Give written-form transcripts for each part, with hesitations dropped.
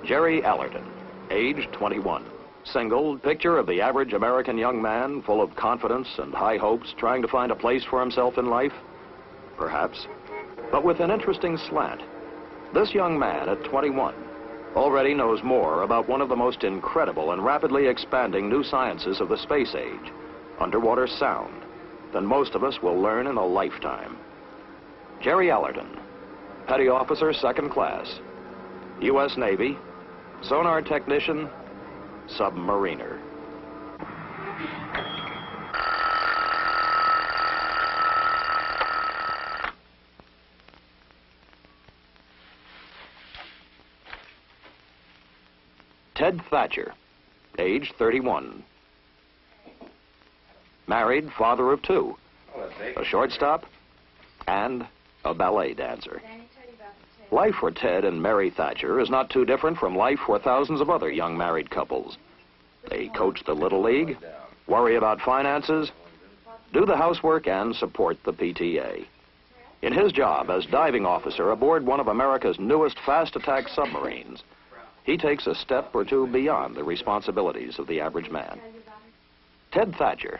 Jerry Allerton, age 21. Single, picture of the average American young man, full of confidence and high hopes, trying to find a place for himself in life? Perhaps. But with an interesting slant. This young man at 21 already knows more about one of the most incredible and rapidly expanding new sciences of the space age, underwater sound, than most of us will learn in a lifetime. Jerry Allerton, Petty Officer, 2nd Class, U.S. Navy, sonar technician, submariner. Ted Thatcher, age 31. Married, father of 2, a shortstop, and a ballet dancer. Life for Ted and Mary Thatcher is not too different from life for thousands of other young married couples. They coach the Little League, worry about finances, do the housework, and support the PTA. In his job as diving officer aboard one of America's newest fast-attack submarines, he takes a step or two beyond the responsibilities of the average man. Ted Thatcher,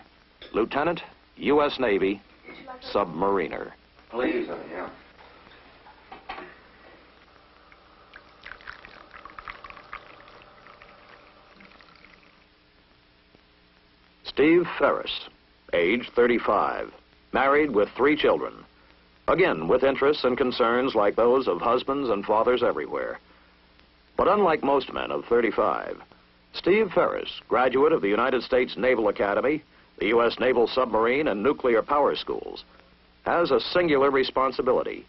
Lieutenant, U.S. Navy, submariner. Please, yeah. Steve Ferris, age 35, married with 3 children. Again, with interests and concerns like those of husbands and fathers everywhere. But unlike most men of 35, Steve Ferris, graduate of the United States Naval Academy, the U.S. Naval Submarine and Nuclear Power Schools, has a singular responsibility: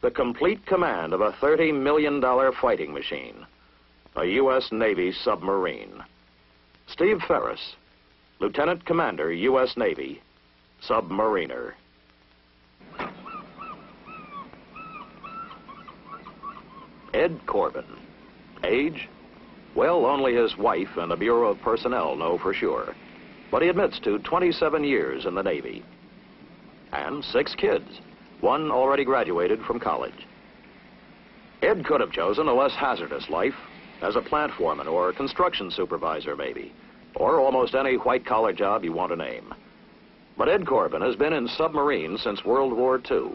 the complete command of a $30 million fighting machine, a U.S. Navy submarine. Steve Ferris, Lieutenant Commander, U.S. Navy, submariner. Ed Corbin, age? Well, only his wife and the Bureau of Personnel know for sure. But he admits to 27 years in the Navy. And 6 kids, 1 already graduated from college. Ed could have chosen a less hazardous life, as a plant foreman or construction supervisor maybe, or almost any white-collar job you want to name. But Ed Corbin has been in submarines since World War II.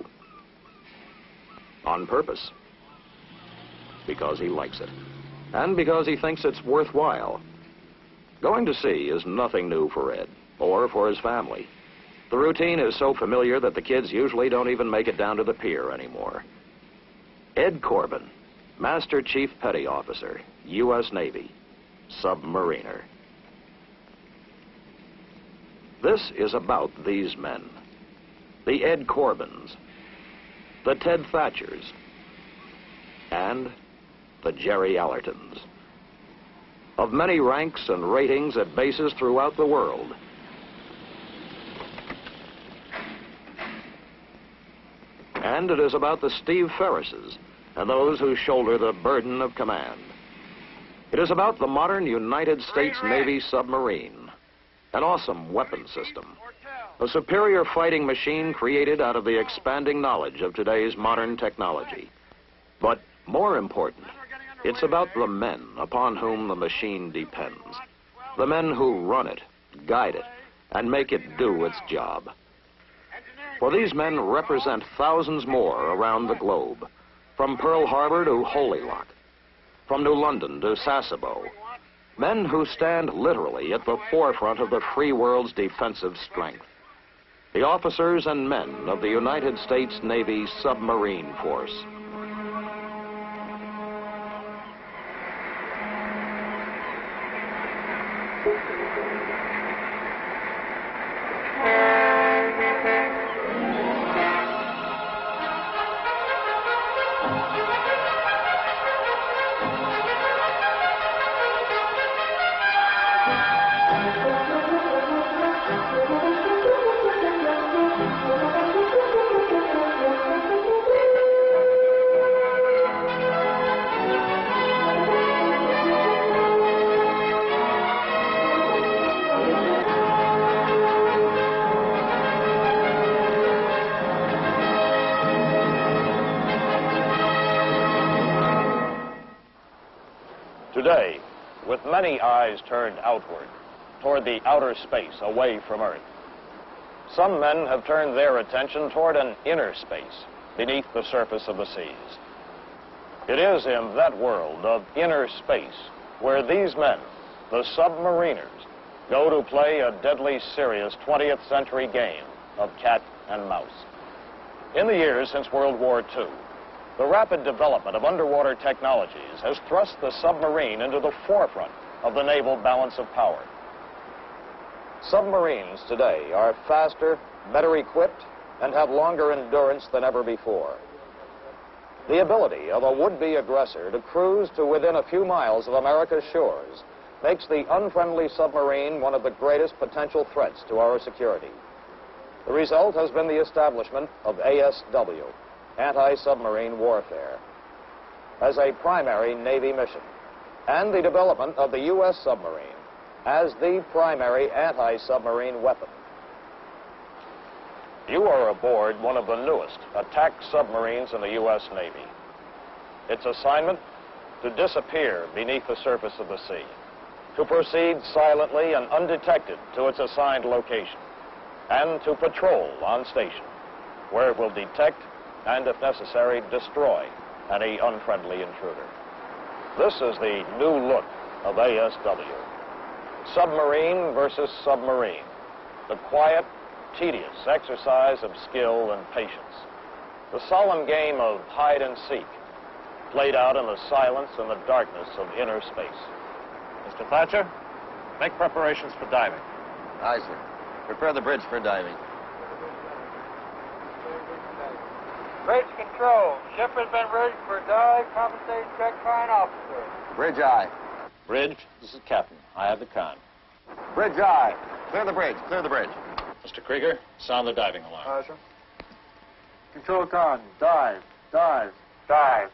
On purpose. Because he likes it. And because he thinks it's worthwhile. Going to sea is nothing new for Ed, or for his family. The routine is so familiar that the kids usually don't even make it down to the pier anymore. Ed Corbin, Master Chief Petty Officer, U.S. Navy, submariner. This is about these men. The Ed Corbins, the Ted Thatchers, and the Jerry Allertons. Of many ranks and ratings at bases throughout the world. And it is about the Steve Ferrises and those who shoulder the burden of command. It is about the modern United States Navy submarine, an awesome weapon system, a superior fighting machine created out of the expanding knowledge of today's modern technology. But more important, it's about the men upon whom the machine depends, the men who run it, guide it, and make it do its job. For these men represent thousands more around the globe, from Pearl Harbor to Holy Lock, from New London to Sasebo, men who stand literally at the forefront of the free world's defensive strength, the officers and men of the United States Navy Submarine Force. Today, with many eyes turned outward, toward the outer space away from Earth, some men have turned their attention toward an inner space beneath the surface of the seas. It is in that world of inner space where these men, the submariners, go to play a deadly serious 20th century game of cat and mouse. In the years since World War II, the rapid development of underwater technologies has thrust the submarine into the forefront of the naval balance of power. Submarines today are faster, better equipped, and have longer endurance than ever before. The ability of a would-be aggressor to cruise to within a few miles of America's shores makes the unfriendly submarine one of the greatest potential threats to our security. The result has been the establishment of ASW, Anti-Submarine Warfare, as a primary Navy mission, and the development of the U.S. submarine as the primary anti-submarine weapon. You are aboard one of the newest attack submarines in the U.S. Navy. Its assignment, to disappear beneath the surface of the sea, to proceed silently and undetected to its assigned location, and to patrol on station, where it will detect and, if necessary, destroy any unfriendly intruder. This is the new look of ASW. Submarine versus submarine. The quiet, tedious exercise of skill and patience. The solemn game of hide and seek, played out in the silence and the darkness of inner space. Mr. Thatcher, make preparations for diving. Aye, sir. Prepare the bridge for diving. Bridge control. Ship has been ready for dive. Compensate check fine officer. Bridge aye. Bridge, this is Captain. I have the con. Bridge aye. Clear the bridge. Clear the bridge. Mr. Krieger, sound the diving alarm. Aye, sir. Control con. Dive. Dive. Dive.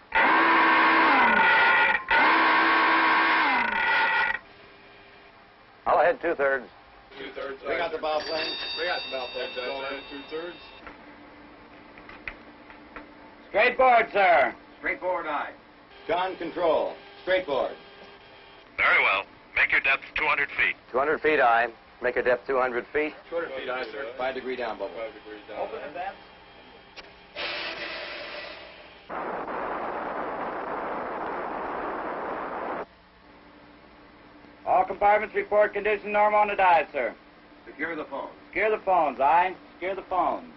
I'll head 2/3. 2/3. We got the bow plane. We got the bow plane, Judge. 2/3. Straight board, sir. Straightforward aye. Con control. Straightforward. Very well. Make your depth 200 feet. 200 feet aye. Make a depth 200 feet. 200 feet, aye, sir. 5 degree down bubble. 5 degrees down. Open advance. All compartments report condition normal on the dive, sir. Secure the phone. Secure the phones, aye. Secure the phones.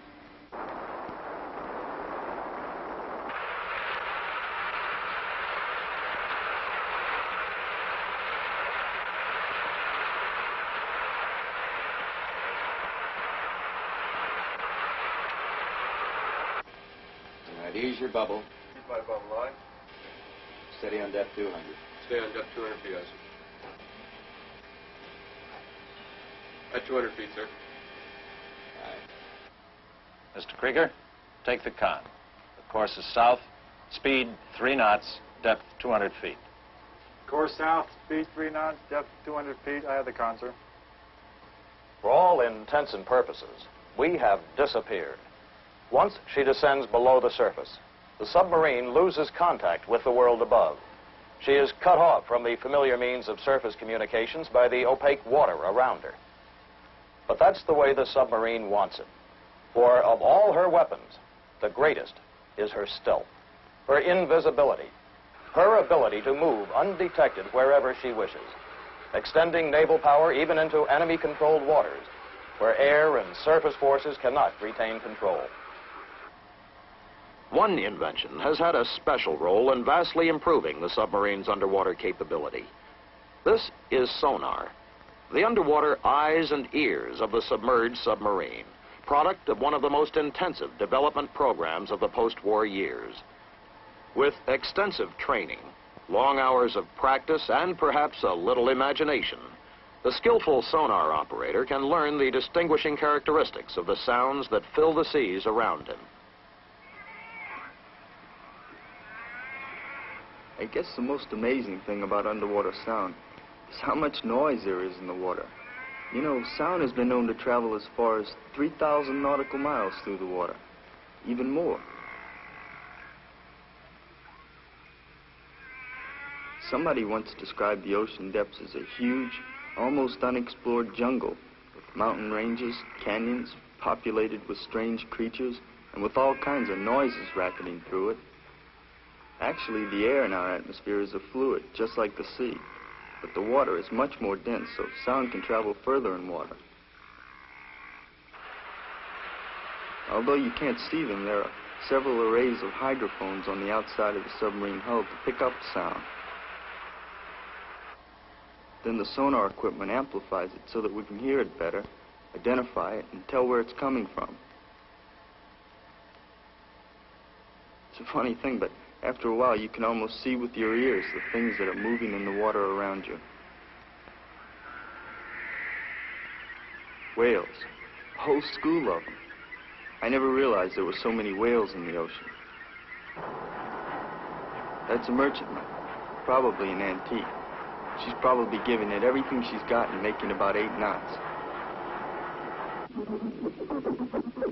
All right, ease your bubble. Keep my bubble line. Steady on depth 200. Stay on depth 200 feet, aye, sir. At 200 feet, sir. Aye. Mr. Krieger, take the con. The course is south, speed 3 knots, depth 200 feet. Course south, speed 3 knots, depth 200 feet. I have the con, sir. For all intents and purposes, we have disappeared. Once she descends below the surface, the submarine loses contact with the world above. She is cut off from the familiar means of surface communications by the opaque water around her. But that's the way the submarine wants it. For of all her weapons, the greatest is her stealth, her invisibility, her ability to move undetected wherever she wishes, extending naval power even into enemy-controlled waters, where air and surface forces cannot retain control. One invention has had a special role in vastly improving the submarine's underwater capability. This is sonar, the underwater eyes and ears of the submerged submarine, product of one of the most intensive development programs of the post-war years. With extensive training, long hours of practice, and perhaps a little imagination, the skillful sonar operator can learn the distinguishing characteristics of the sounds that fill the seas around him. I guess the most amazing thing about underwater sound is how much noise there is in the water. You know, sound has been known to travel as far as 3,000 nautical miles through the water, even more. Somebody once described the ocean depths as a huge, almost unexplored jungle with mountain ranges, canyons, populated with strange creatures, and with all kinds of noises racketing through it. Actually, the air in our atmosphere is a fluid, just like the sea. But the water is much more dense, so sound can travel further in water. Although you can't see them, there are several arrays of hydrophones on the outside of the submarine hull to pick up sound. Then the sonar equipment amplifies it so that we can hear it better, identify it, and tell where it's coming from. It's a funny thing, but after a while you can almost see with your ears the things that are moving in the water around you. Whales. A whole school of them. I never realized there were so many whales in the ocean. That's a merchantman, probably an antique. She's probably giving it everything she's got and making about 8 knots.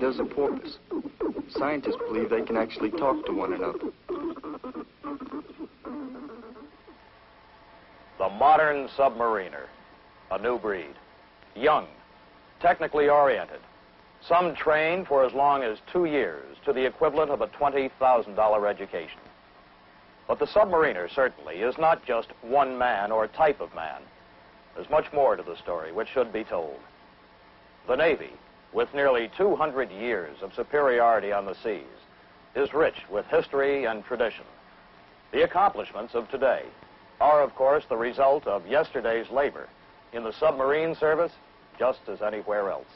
There's a porpoise. Scientists believe they can actually talk to one another. The modern submariner, a new breed. Young, technically oriented. Some trained for as long as 2 years to the equivalent of a $20,000 education. But the submariner certainly is not just one man or type of man. There's much more to the story which should be told. The Navy, with nearly 200 years of superiority on the seas, is rich with history and tradition. The accomplishments of today are, of course, the result of yesterday's labor in the submarine service, just as anywhere else.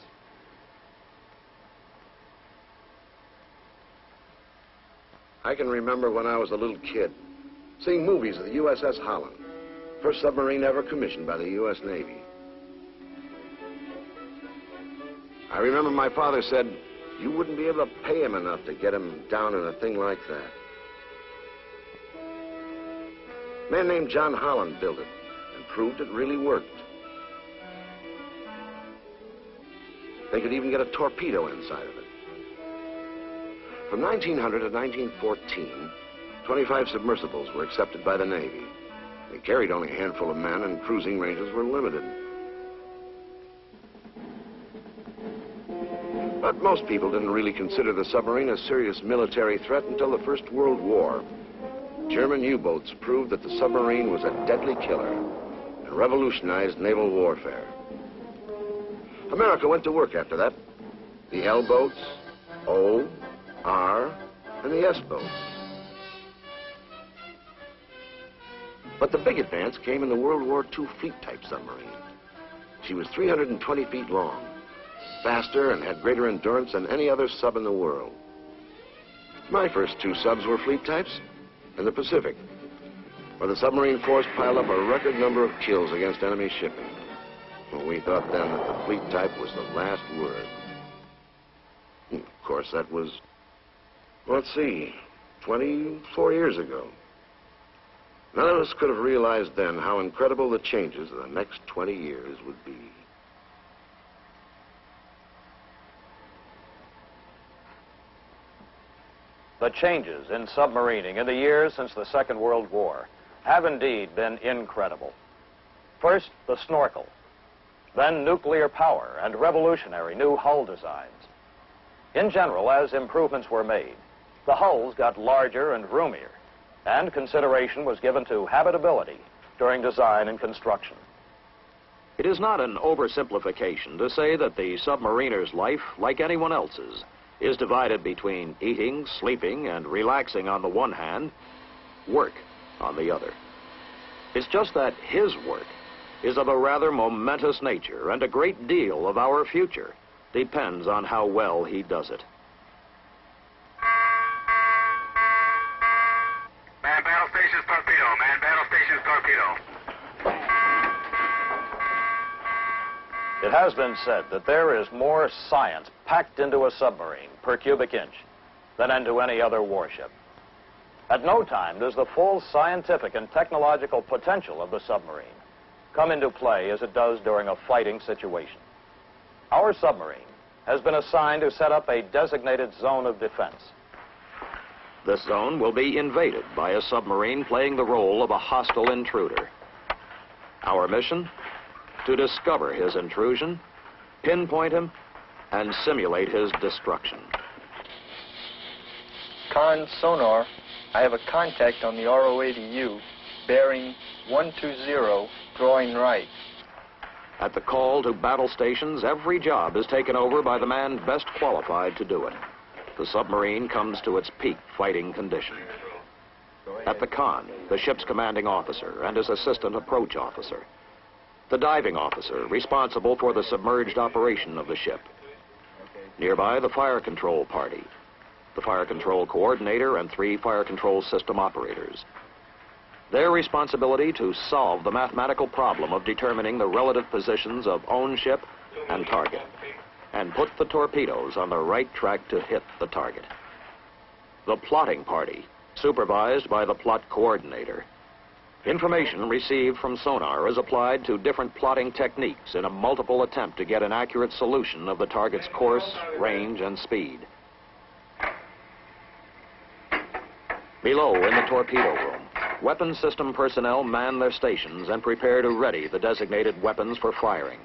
I can remember when I was a little kid, seeing movies of the USS Holland, first submarine ever commissioned by the U.S. Navy. I remember my father said, you wouldn't be able to pay him enough to get him down in a thing like that. A man named John Holland built it and proved it really worked. They could even get a torpedo inside of it. From 1900 to 1914, 25 submersibles were accepted by the Navy. They carried only a handful of men and cruising ranges were limited. But most people didn't really consider the submarine a serious military threat until the First World War. German U-boats proved that the submarine was a deadly killer and revolutionized naval warfare. America went to work after that. The L boats, O, R, and the S boats. But the big advance came in the World War II fleet-type submarine. She was 320 feet long, faster and had greater endurance than any other sub in the world. My first 2 subs were fleet types in the Pacific, where the submarine force piled up a record number of kills against enemy shipping. Well, we thought then that the fleet type was the last word. Of course, that was, let's see, 24 years ago. None of us could have realized then how incredible the changes of the next 20 years would be. The changes in submarining in the years since the Second World War have indeed been incredible. First, the snorkel, then nuclear power and revolutionary new hull designs. In general, as improvements were made, the hulls got larger and roomier, and consideration was given to habitability during design and construction. It is not an oversimplification to say that the submariner's life, like anyone else's, is divided between eating, sleeping, and relaxing on the one hand, work on the other. It's just that his work is of a rather momentous nature, and a great deal of our future depends on how well he does it. Man battle station's torpedo. Man battle station's torpedo. It has been said that there is more science packed into a submarine per cubic inch than into any other warship. At no time does the full scientific and technological potential of the submarine come into play as it does during a fighting situation. Our submarine has been assigned to set up a designated zone of defense. This zone will be invaded by a submarine playing the role of a hostile intruder. Our mission? To discover his intrusion, pinpoint him, and simulate his destruction. Con sonar, I have a contact on the RO-80U, bearing 120, drawing right. At the call to battle stations, every job is taken over by the man best qualified to do it. The submarine comes to its peak fighting condition. At the con, the ship's commanding officer and his assistant approach officer. The diving officer, responsible for the submerged operation of the ship. Nearby, the fire control party, the fire control coordinator, and 3 fire control system operators. Their responsibility to solve the mathematical problem of determining the relative positions of own ship and target, and put the torpedoes on the right track to hit the target. The plotting party, supervised by the plot coordinator. Information received from sonar is applied to different plotting techniques in a multiple attempt to get an accurate solution of the target's course, range, and speed. Below in the torpedo room, weapons system personnel man their stations and prepare to ready the designated weapons for firing.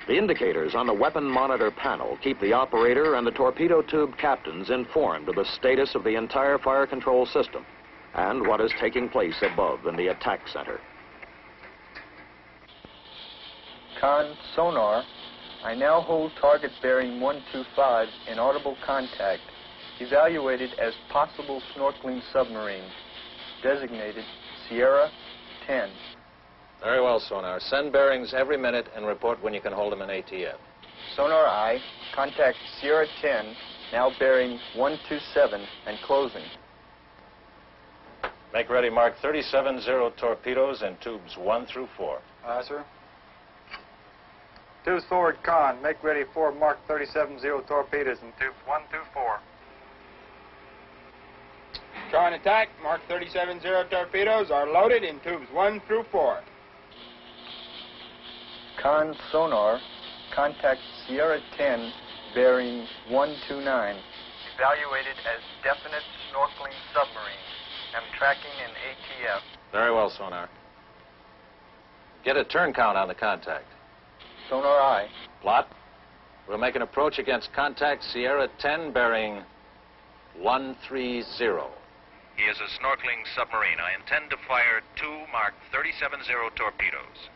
The indicators on the weapon monitor panel keep the operator and the torpedo tube captains informed of the status of the entire fire control system and what is taking place above in the attack center. Con sonar, I now hold target bearing 125 in audible contact, evaluated as possible snorkeling submarine, designated Sierra 10. Very well, sonar. Send bearings every minute and report when you can hold them in ATF. Sonar I, contact Sierra 10, now bearing 127 and closing. Make ready Mark 370 torpedoes in tubes 1 through 4. Aye, sir. Tubes forward, con. Make ready 4 Mark 370 torpedoes in tubes 1 through 4. Con attack. Mark 370 torpedoes are loaded in tubes 1 through 4. Con sonar, contact Sierra 10, bearing 129. Evaluated as definite snorkeling submarine. Am tracking in ATF. Very well, sonar. Get a turn count on the contact. Sonar I. Plot. We'll make an approach against contact Sierra 10 bearing 130. He is a snorkeling submarine. I intend to fire 2 Mark 370 torpedoes.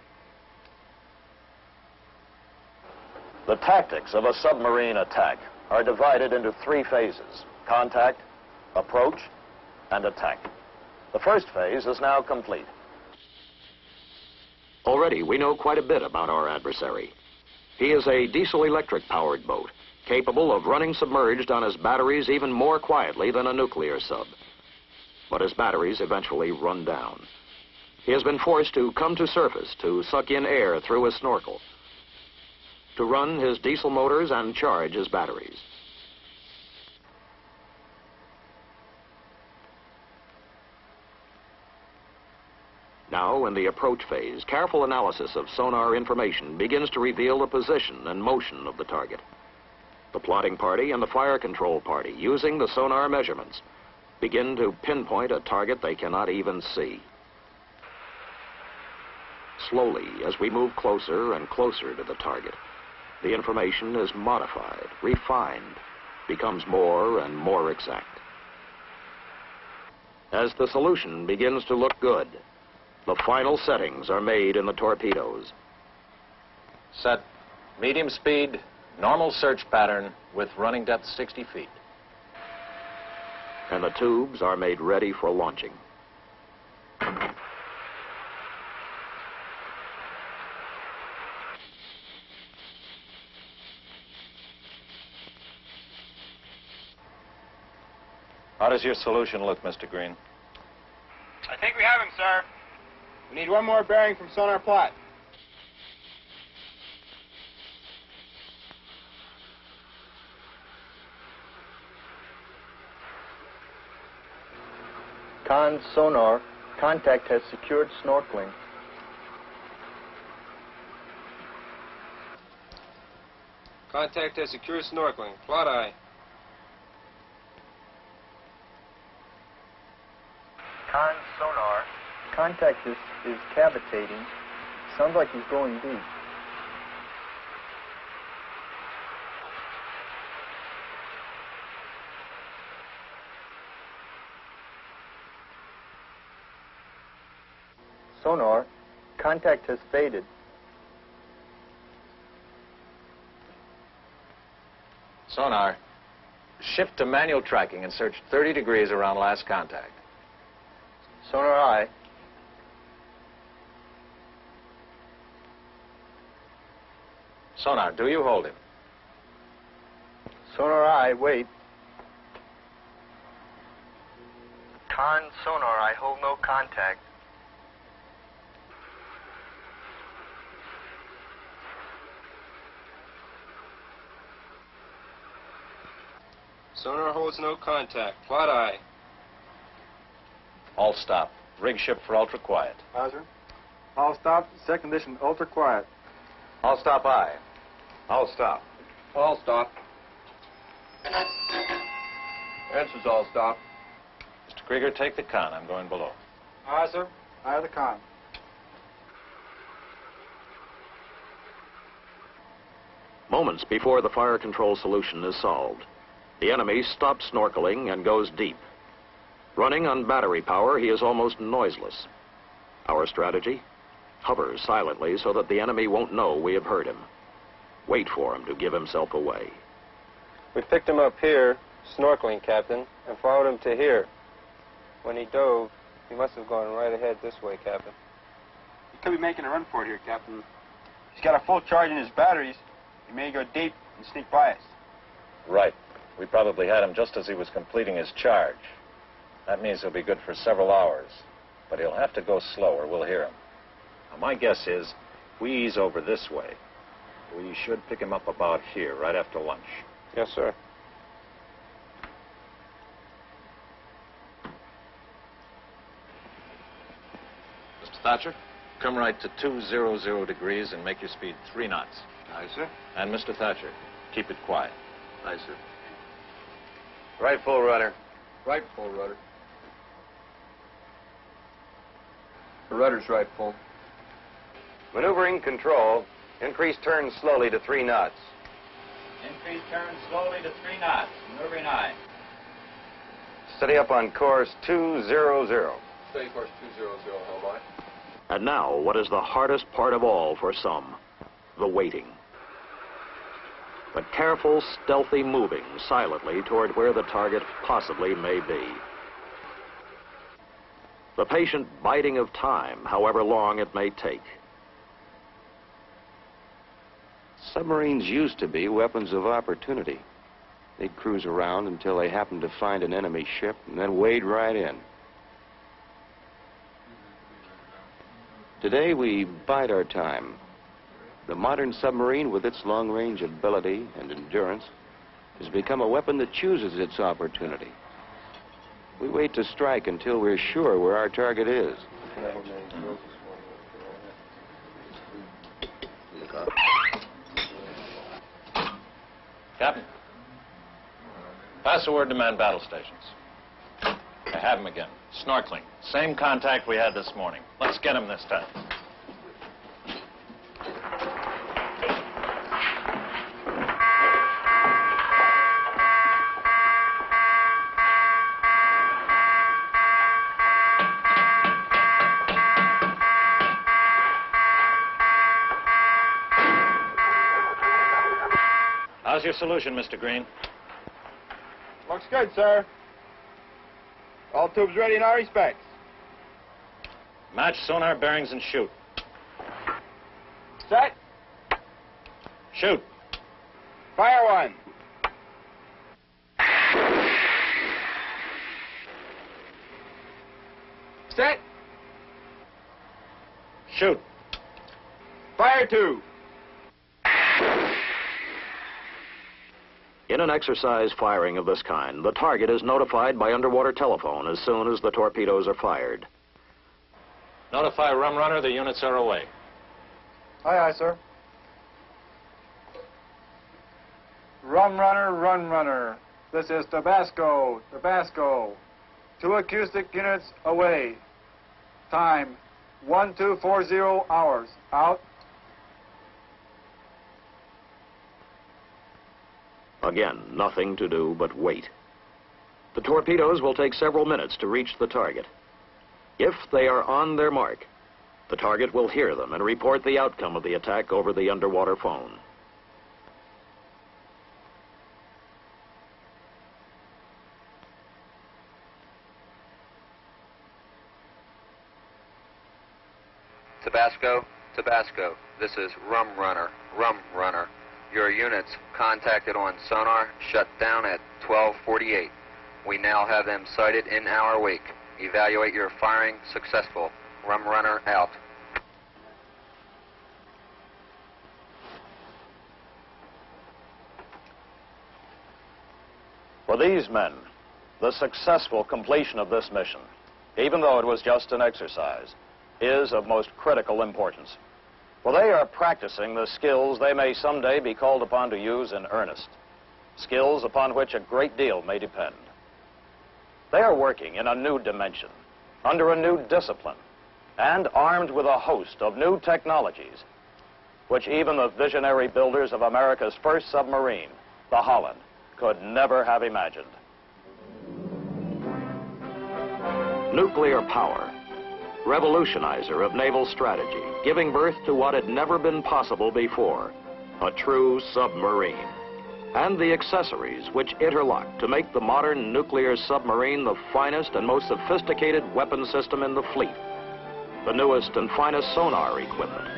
The tactics of a submarine attack are divided into 3 phases: contact, approach, and attack. The first phase is now complete. Already, we know quite a bit about our adversary. He is a diesel-electric powered boat, capable of running submerged on his batteries even more quietly than a nuclear sub. But his batteries eventually run down. He has been forced to come to surface to suck in air through his snorkel, to run his diesel motors and charge his batteries. Now, in the approach phase, careful analysis of sonar information begins to reveal the position and motion of the target. The plotting party and the fire control party, using the sonar measurements, begin to pinpoint a target they cannot even see. Slowly, as we move closer and closer to the target, the information is modified, refined, becomes more and more exact. As the solution begins to look good, the final settings are made in the torpedoes. Set medium speed, normal search pattern with running depth 60 feet. And the tubes are made ready for launching. How does your solution look, Mr. Green? I think we have him, sir. We need 1 more bearing from sonar plot. Con sonar, contact has secured snorkeling. Contact has secured snorkeling. Plot I. Con sonar. Contact is cavitating. Sounds like he's going deep. Sonar, contact has faded. Sonar, shift to manual tracking and search 30 degrees around last contact. Sonar eye. Sonar, do you hold him? Sonar eye, wait. Con sonar, I hold no contact. Sonar holds no contact. Plot eye. All stop. Rig ship for ultra quiet. Roger. All stop. Set condition ultra quiet. All stop eye. All stop. All stop. Answers all stop. Mr. Krieger, take the con. I'm going below. Aye, sir. Aye, the con. Moments before the fire control solution is solved, the enemy stops snorkeling and goes deep. Running on battery power, he is almost noiseless. Our strategy? Hover silently so that the enemy won't know we have heard him. Wait for him to give himself away. We picked him up here, snorkeling, Captain, and followed him to here. When he dove, he must have gone right ahead this way, Captain. He could be making a run for it here, Captain. He's got a full charge in his batteries. He may go deep and sneak by us. Right. We probably had him just as he was completing his charge. That means he'll be good for several hours. But he'll have to go slow or we'll hear him. Now, my guess is if we ease over this way, we should pick him up about here, right after lunch. Yes, sir. Mr. Thatcher, come right to 200 degrees and make your speed 3 knots. Aye, sir. And Mr. Thatcher, keep it quiet. Aye, sir. Right full rudder. Right full rudder. The rudder's right full. Maneuvering control. Increase turn slowly to 3 knots. Increase turn slowly to 3 knots. Maneuvering eye. Steady up on course 200. Steady course 200, helm eye. And now, what is the hardest part of all for some? The waiting. But careful, stealthy moving silently toward where the target possibly may be. The patient biding of time, however long it may take. Submarines used to be weapons of opportunity. They'd cruise around until they happened to find an enemy ship and then wade right in. Today we bide our time. The modern submarine, with its long-range ability and endurance, has become a weapon that chooses its opportunity. We wait to strike until we're sure where our target is. Captain, pass the word to man battle stations. I have him again. Snorkeling. Same contact we had this morning. Let's get him this time. How's your solution, Mr. Green? Looks good, sir. All tubes ready in our respects. Match sonar bearings and shoot. Set. Shoot. Fire one. Set. Shoot. Fire two. In an exercise firing of this kind, the target is notified by underwater telephone as soon as the torpedoes are fired. Notify Rum Runner the units are away. Aye, aye, sir. Rum runner, run runner. This is Tabasco, Tabasco. 2 acoustic units away. Time, 1240 hours. Out. Again, nothing to do but wait. The torpedoes will take several minutes to reach the target. If they are on their mark, the target will hear them and report the outcome of the attack over the underwater phone. Tabasco, Tabasco, this is Rum Runner, Rum Runner. Your units contacted on sonar shut down at 12:48. We now have them sighted in our wake. Evaluate your firing successful. Rum Runner out. For these men, the successful completion of this mission, even though it was just an exercise, is of most critical importance. For they are practicing the skills they may someday be called upon to use in earnest, skills upon which a great deal may depend. They are working in a new dimension, under a new discipline, and armed with a host of new technologies, which even the visionary builders of America's first submarine, the Holland, could never have imagined. Nuclear power, revolutionizer of naval strategy, giving birth to what had never been possible before, a true submarine, and the accessories which interlock to make the modern nuclear submarine the finest and most sophisticated weapon system in the fleet. The newest and finest sonar equipment,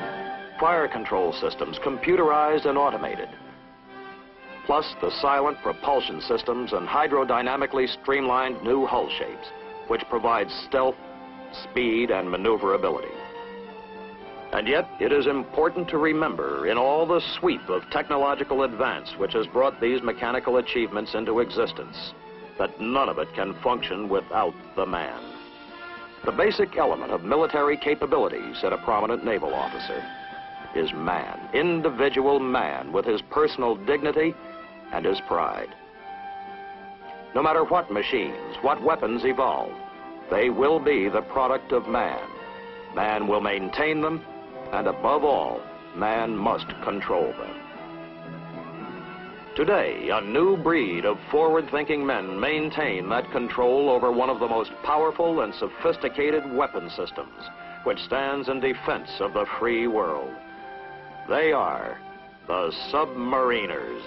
fire control systems computerized and automated, plus the silent propulsion systems and hydrodynamically streamlined new hull shapes, which provide stealth, speed, and maneuverability. And yet, it is important to remember, in all the sweep of technological advance which has brought these mechanical achievements into existence, that none of it can function without the man. The basic element of military capability, said a prominent naval officer, is man, individual man, with his personal dignity and his pride. No matter what machines, what weapons evolve, they will be the product of man. Man will maintain them, and above all, man must control them. Today, a new breed of forward-thinking men maintain that control over one of the most powerful and sophisticated weapon systems, which stands in defense of the free world. They are the Submariners.